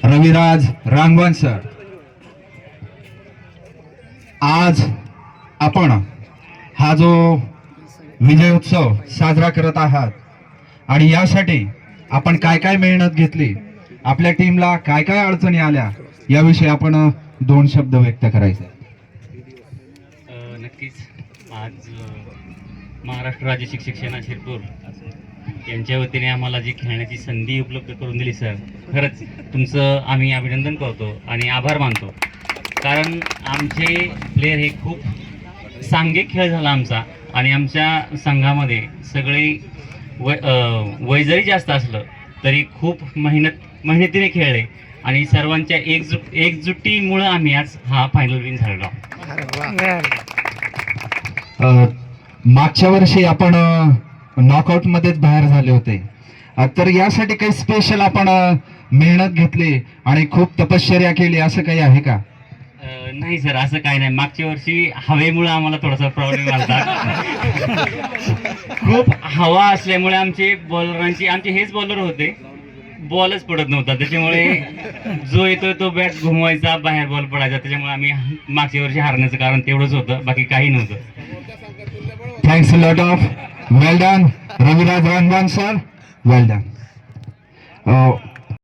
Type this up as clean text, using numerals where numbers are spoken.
Raviraj Rangwan sir, आज आपण हा जो विजय उत्सव साजरा करत आहात आणि यासाठी आपण काय काय मेहनत घेतली, आपल्या टीमला काय काय अडचणी आल्या, याविषयी आपण दोन शब्द व्यक्त करायचे. नक्कीच आज महाराष्ट्र राज्य शिक्षक सेना शिरपूर यांच्या वतीने आम्हाला जी खेळण्याची संधी उपलब्ध करून दिली सर, खरंच तुमचं आम्ही अभिनंदन करतो आणि आभार मानतो. कारण आमचे प्लेयर हे खूप सांघिक खेळ झाला आमचा आणि आमच्या संघामध्ये सगळे वय जरी जास्त असलं तरी खूप मेहनतीने खेळले आणि सर्वांच्या एकजुटीमुळं आम्ही आज हा फायनल विन झालेलो. मागच्या वर्षी आपण नॉकआउट मध्येच बाहेर झाले होते, तर यासाठी काही स्पेशल आपण मेहनत घेतली आणि खूप तपश्चर्या केली, असं काही आहे का? नाही सर, असं काही नाही. मागच्या वर्षी हवेमुळे आम्हाला थोडासा प्रॉब्लेम आला. खूप हवा असल्यामुळे आमचे हेच बॉलर होते, बॉलच पडत नव्हता, त्याच्यामुळे जो येतोय तो बॅट घुमवायचा, बाहेर बॉल पडायचा, त्याच्यामुळे आम्ही मागच्या वर्षी हारण्याचं कारण तेवढंच होतं, बाकी काही नव्हतं. Thanks a lot of. Well done Raviraj Rangwan sir, well done.